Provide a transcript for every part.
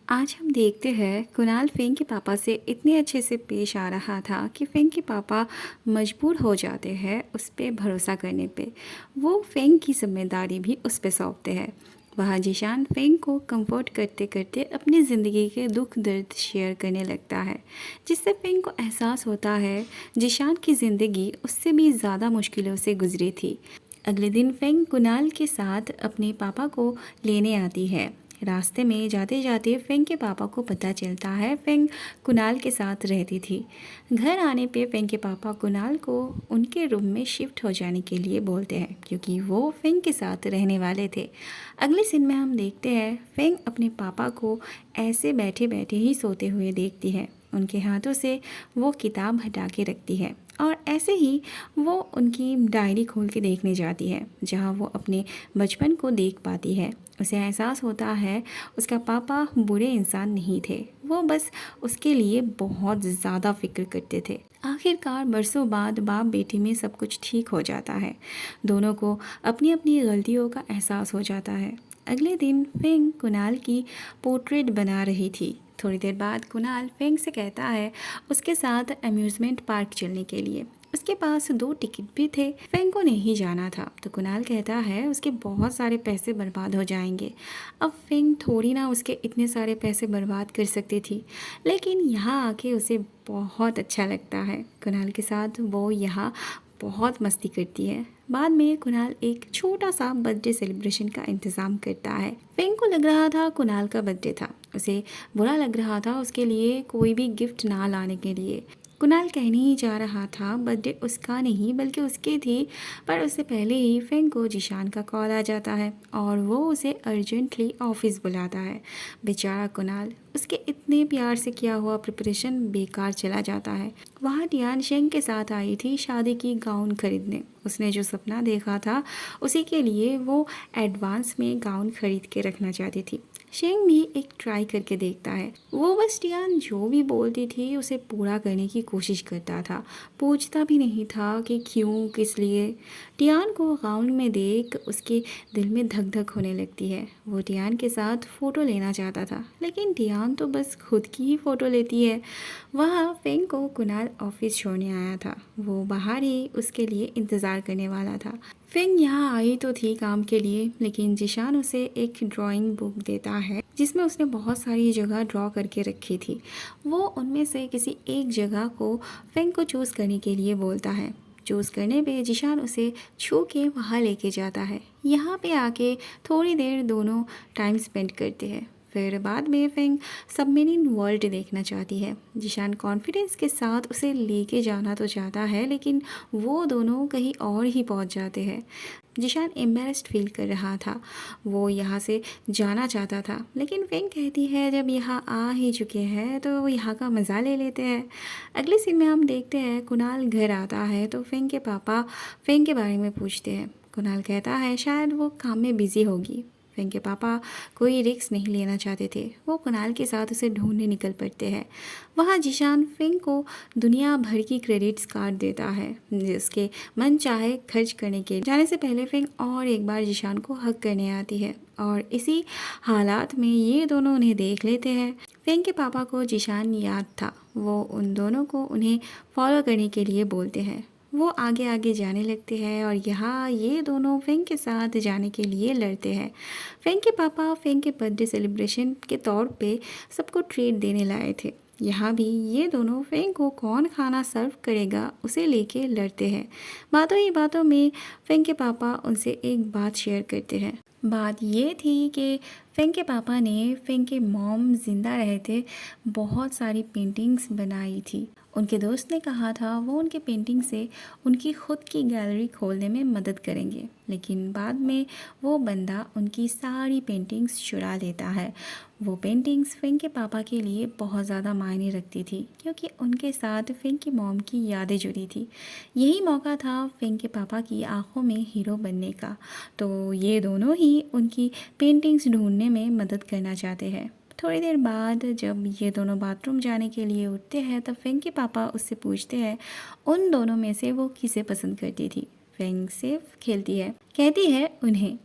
आज हम देखते हैं कुणाल फेंग के पापा से इतने अच्छे से पेश आ रहा था कि फेंग के पापा मजबूर हो जाते हैं उस पर भरोसा करने पे। वो फेंग की जिम्मेदारी भी उस पे सौंपते हैं। वह जिशान फेंग को कंफर्ट करते करते अपनी ज़िंदगी के दुख दर्द शेयर करने लगता है, जिससे फेंग को एहसास होता है जिशान की ज़िंदगी उससे भी ज़्यादा मुश्किलों से गुजरी थी। अगले दिन फेंग कुणाल के साथ अपने पापा को लेने आती है। रास्ते में जाते जाते फेंग के पापा को पता चलता है फेंग कुणाल के साथ रहती थी। घर आने पे फेंग के पापा कुणाल को उनके रूम में शिफ्ट हो जाने के लिए बोलते हैं, क्योंकि वो फेंग के साथ रहने वाले थे। अगले सीन में हम देखते हैं फेंग अपने पापा को ऐसे बैठे बैठे ही सोते हुए देखती है। उनके हाथों से वो किताब हटा के रखती है और ऐसे ही वो उनकी डायरी खोल के देखने जाती है, जहाँ वो अपने बचपन को देख पाती है। उसे एहसास होता है उसका पापा बुरे इंसान नहीं थे, वो बस उसके लिए बहुत ज़्यादा फिक्र करते थे। आखिरकार बरसों बाद बाप बेटी में सब कुछ ठीक हो जाता है। दोनों को अपनी अपनी गलतियों का एहसास हो जाता है। अगले दिन फेंग कुणाल की पोर्ट्रेट बना रही थी। थोड़ी देर बाद कुणाल फेंग से कहता है उसके साथ अम्यूज़मेंट पार्क चलने के लिए। उसके पास 2 टिकट भी थे। फेंग को नहीं जाना था तो कुणाल कहता है उसके बहुत सारे पैसे बर्बाद हो जाएंगे। अब फेंग थोड़ी ना उसके इतने सारे पैसे बर्बाद कर सकती थी, लेकिन यहाँ आके उसे बहुत अच्छा लगता है। कुणाल के साथ वो यहाँ बहुत मस्ती करती है। बाद में कुणाल एक छोटा सा बर्थडे सेलिब्रेशन का इंतज़ाम करता है। फेंग को लग रहा था कुणाल का बर्थडे था, उसे बुरा लग रहा था उसके लिए कोई भी गिफ्ट ना लाने के लिए। कुणाल कहने ही जा रहा था बर्थडे उसका नहीं बल्कि उसकी थी, पर उससे पहले ही फेंग को जिशान का कॉल आ जाता है और वो उसे अर्जेंटली ऑफिस बुलाता है। बेचारा कुणाल, उसके इतने प्यार से किया हुआ प्रिपरेशन बेकार चला जाता है। वहाँ टियान शेंग के साथ आई थी शादी की गाउन खरीदने। उसने जो सपना देखा था उसी के लिए वो एडवांस में गाउन खरीद के रखना चाहती थी। शेंग भी एक ट्राई करके देखता है। वो बस टियान जो भी बोलती थी उसे पूरा करने की कोशिश करता था, पूछता भी नहीं था कि क्यों किस लिए। टियान को गाउन में देख उसके दिल में धक धक होने लगती है। वो टियान के साथ फ़ोटो लेना चाहता था, लेकिन टियान तो बस खुद की ही फ़ोटो लेती है। वहाँ फेंग को कुणाल ऑफिस छोड़ने आया था। वो बाहर ही उसके लिए इंतज़ार करने वाला था। फेंग यहाँ आई तो थी काम के लिए, लेकिन जिशान उसे एक ड्राइंग बुक देता है जिसमें उसने बहुत सारी जगह ड्रॉ करके रखी थी। वो उनमें से किसी एक जगह को फेंग को चूज़ करने के लिए बोलता है। चूज़ करने पे जिशान उसे छू के वहाँ लेके जाता है। यहाँ पे आके थोड़ी देर दोनों टाइम स्पेंड करते हैं। फिर बाद में फेंग सबमरीन वर्ल्ड देखना चाहती है। जिशान कॉन्फिडेंस के साथ उसे लेके जाना तो चाहता है, लेकिन वो दोनों कहीं और ही पहुंच जाते हैं। जिशान एम्बेरस्ड फील कर रहा था। वो यहाँ से जाना चाहता था, लेकिन फेंग कहती है जब यहाँ आ ही चुके हैं तो यहाँ का मज़ा ले लेते हैं। अगले सीन में हम देखते हैं कुणाल घर आता है तो फेंग के पापा फेंग के बारे में पूछते हैं। कुणाल कहता है शायद वो काम में बिज़ी होगी। फेंग के पापा कोई रिस्क नहीं लेना चाहते थे। वो कुणाल के साथ उसे ढूंढने निकल पड़ते हैं। वहाँ जिशान फेंग को दुनिया भर की क्रेडिट्स कार्ड देता है जिसके मन चाहे खर्च करने के। जाने से पहले फेंग और एक बार जिशान को हक करने आती है और इसी हालात में ये दोनों उन्हें देख लेते हैं। फेंग के पापा को जिशान याद था। वो उन दोनों को उन्हें फॉलो करने के लिए बोलते हैं। वो आगे आगे जाने लगते हैं और यहाँ ये दोनों फेंग के साथ जाने के लिए लड़ते हैं। फेंग के पापा फेंग के बर्थडे सेलिब्रेशन के तौर पे सबको ट्रीट देने लाए थे। यहाँ भी ये दोनों फेंग को कौन खाना सर्व करेगा उसे लेके लड़ते हैं। बातों ही बातों में फेंग के पापा उनसे एक बात शेयर करते हैं। बात ये थी कि फेंग के पापा ने फेंग के मॉम जिंदा रहते बहुत सारी पेंटिंग्स बनाई थी। उनके दोस्त ने कहा था वो उनके पेंटिंग से उनकी खुद की गैलरी खोलने में मदद करेंगे, लेकिन बाद में वो बंदा उनकी सारी पेंटिंग्स चुरा लेता है। वो पेंटिंग्स फेंग के पापा के लिए बहुत ज़्यादा मायने रखती थी, क्योंकि उनके साथ फेंग की मॉम की यादें जुड़ी थी। यही मौका था फेंग के पापा की आंखों में हीरो बनने का। तो ये दोनों ही उनकी पेंटिंग्स ढूंढने में मदद करना चाहते हैं। थोड़ी देर बाद जब ये दोनों बाथरूम जाने के लिए उठते हैं तब फेंग के पापा उससे पूछते हैं उन दोनों में से वो किसे पसंद करती थी। फेंग सिर्फ खेलती है, कहती है उन्हें।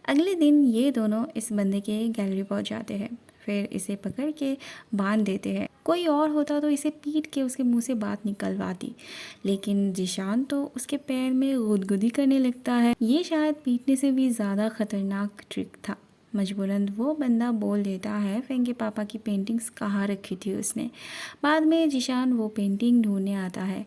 अगले दिन ये दोनों इस बंदे के गैलरी पहुंच जाते हैं। फिर इसे पकड़ के बांध देते हैं। कोई और होता तो इसे पीट के उसके मुंह से बात निकलवाती, लेकिन जिशान तो उसके पैर में गुदगुदी करने लगता है। ये शायद पीटने से भी ज़्यादा खतरनाक ट्रिक था। मजबूरन वो बंदा बोल देता है फेंग के पापा की पेंटिंग्स कहाँ रखी थी उसने। बाद में जिशान वो पेंटिंग ढूंढने आता है।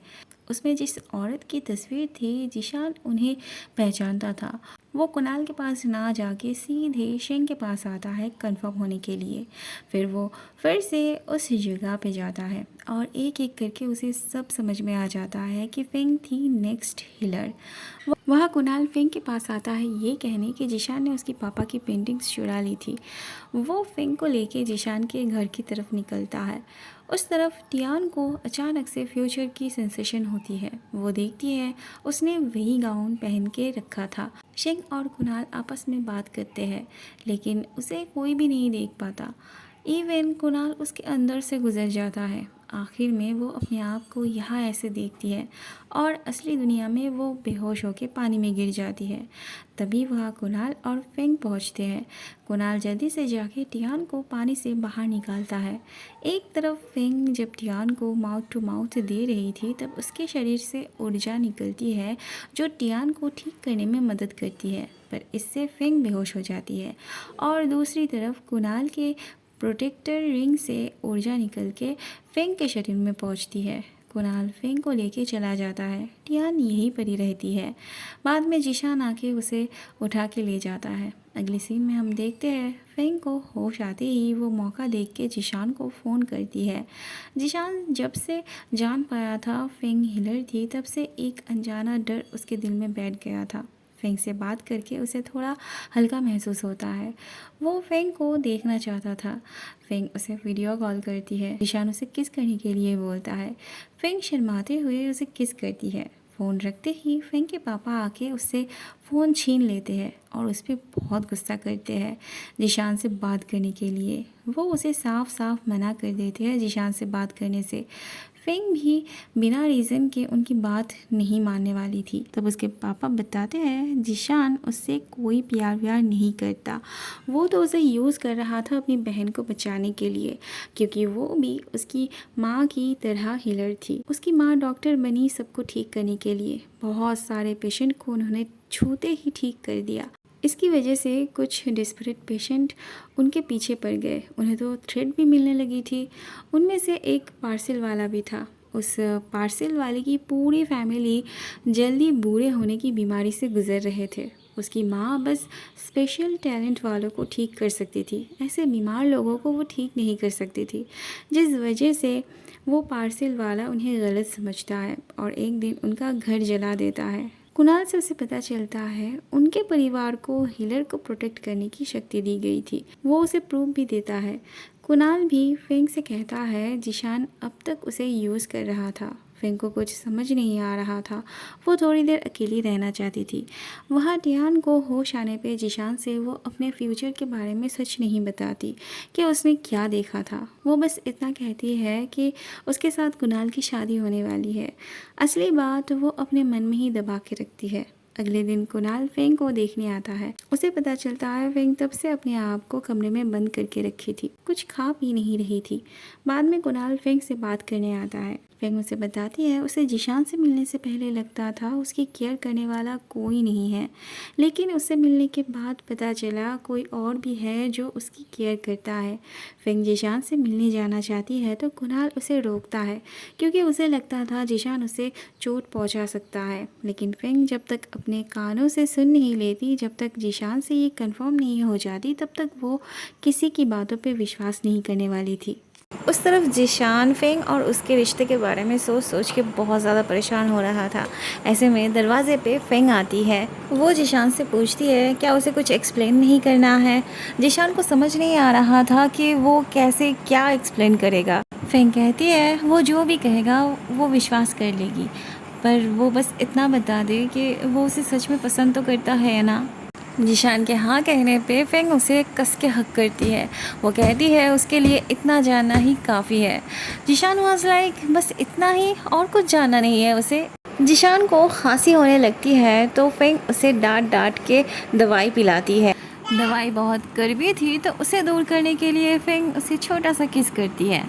उसमें जिस औरत की तस्वीर थी जिशान उन्हें पहचानता था। वो कुणाल के पास ना जाके सीधे शेंग के पास आता है कंफर्म होने के लिए। फिर वो फिर से उस जगह पे जाता है और एक एक करके उसे सब समझ में आ जाता है कि फेंग थी नेक्स्ट हिलर। वहाँ कुणाल फेंग के पास आता है ये कहने कि जिशान ने उसके पापा की पेंटिंग्स चुरा ली थी। वो फेंग को लेके जिशान के घर की तरफ निकलता है। उस तरफ टियान को अचानक से फ्यूचर की सेंसेशन होती है। वो देखती है उसने वही गाउन पहन के रखा था। शेंग और कुणाल आपस में बात करते हैं, लेकिन उसे कोई भी नहीं देख पाता। इवन कुणाल उसके अंदर से गुजर जाता है। आखिर में वो अपने आप को यहाँ ऐसे देखती है और असली दुनिया में वो बेहोश होकर पानी में गिर जाती है। तभी वहाँ कुणाल और फेंग पहुँचते हैं। कुणाल जल्दी से जाके टियान को पानी से बाहर निकालता है। एक तरफ फेंग जब टियान को माउथ टू माउथ दे रही थी तब उसके शरीर से ऊर्जा निकलती है जो टियान को ठीक करने में मदद करती है, पर इससे फेंग बेहोश हो जाती है। और दूसरी तरफ कुणाल के प्रोटेक्टर रिंग से ऊर्जा निकल के फेंग के शरीर में पहुंचती है। कुणाल फेंग को लेके चला जाता है। टियान यहीं पर ही रहती है। बाद में जिशान आके उसे उठा के ले जाता है। अगली सीन में हम देखते हैं फेंग को होश आते ही वो मौका देख के जिशान को फ़ोन करती है। जिशान जब से जान पाया था फेंग हिलर थी तब से एक अनजाना डर उसके दिल में बैठ गया था। फेंग से बात करके उसे थोड़ा हल्का महसूस होता है। वो फेंग को देखना चाहता था। फेंग उसे वीडियो कॉल करती है। जिशान उसे किस करने के लिए बोलता है। फेंग शर्माते हुए उसे किस करती है। फ़ोन रखते ही फेंग के पापा आके उससे फ़ोन छीन लेते हैं और उस पर बहुत गुस्सा करते हैं जिशान से बात करने के लिए। वो उसे साफ साफ मना कर देते हैं जिशान से बात करने से। फेंग भी बिना रीज़न के उनकी बात नहीं मानने वाली थी। तब उसके पापा बताते हैं जिशान उससे कोई प्यार व्यार नहीं करता। वो तो उसे यूज़ कर रहा था अपनी बहन को बचाने के लिए, क्योंकि वो भी उसकी माँ की तरह हिलर थी। उसकी माँ डॉक्टर बनी सबको ठीक करने के लिए। बहुत सारे पेशेंट को उन्होंने छूते ही ठीक कर दिया। इसकी वजह से कुछ डिस्परेट पेशेंट उनके पीछे पड़ गए। उन्हें तो थ्रेड भी मिलने लगी थी। उनमें से एक पार्सल वाला भी था। उस पार्सल वाले की पूरी फैमिली जल्दी बूढ़े होने की बीमारी से गुजर रहे थे। उसकी माँ बस स्पेशल टैलेंट वालों को ठीक कर सकती थी। ऐसे बीमार लोगों को वो ठीक नहीं कर सकती थी, जिस वजह से वो पार्सल वाला उन्हें गलत समझता है और एक दिन उनका घर जला देता है। कुणाल से उसे पता चलता है उनके परिवार को हिलर को प्रोटेक्ट करने की शक्ति दी गई थी। वो उसे प्रूफ भी देता है। कुणाल भी फेंग से कहता है जिशान अब तक उसे यूज़ कर रहा था। फेंग को कुछ समझ नहीं आ रहा था। वो थोड़ी देर अकेली रहना चाहती थी। वहाँ टियान को होश आने पे जिशान से वो अपने फ्यूचर के बारे में सच नहीं बताती कि उसने क्या देखा था। वो बस इतना कहती है कि उसके साथ कुणाल की शादी होने वाली है। असली बात वो अपने मन में ही दबा के रखती है। अगले दिन कुणाल फेंग को देखने आता है। उसे पता चलता है फेंग तब से अपने आप को कमरे में बंद करके रखी थी, कुछ खा पी नहीं रही थी। बाद में कुणाल फेंग से बात करने आता है। फेंग उसे बताती है उसे जिशान से मिलने से पहले लगता था उसकी केयर करने वाला कोई नहीं है, लेकिन उससे मिलने के बाद पता चला कोई और भी है जो उसकी केयर करता है। फेंग जिशान से मिलने जाना चाहती है तो कुणाल उसे रोकता है, क्योंकि उसे लगता था जिशान उसे चोट पहुंचा सकता है। लेकिन फेंग जब तक अपने कानों से सुन नहीं लेती, जब तक जिशान से ये कंफर्म नहीं हो जाती, तब तक वो किसी की बातों पे विश्वास नहीं करने वाली थी। उस तरफ जिशान फेंग और उसके रिश्ते के बारे में सोच सोच के बहुत ज़्यादा परेशान हो रहा था। ऐसे में दरवाजे पे फेंग आती है। वो जिशान से पूछती है क्या उसे कुछ एक्सप्लेन नहीं करना है। जिशान को समझ नहीं आ रहा था कि वो कैसे क्या एक्सप्लेन करेगा। फेंग कहती है वो जो भी कहेगा वो विश्वास कर लेगी, पर वो बस इतना बता दे कि वो उसे सच में पसंद तो करता है ना। जिशान के हाँ कहने पे फेंग उसे कस के हक करती है। वो कहती है उसके लिए इतना जानना ही काफ़ी है। जिशान वाज लाइक बस इतना ही, और कुछ जानना नहीं है उसे। जिशान को खांसी होने लगती है तो फेंग उसे डांट डांट के दवाई पिलाती है। दवाई बहुत कड़वी थी तो उसे दूर करने के लिए फेंग उसे छोटा सा किस करती है।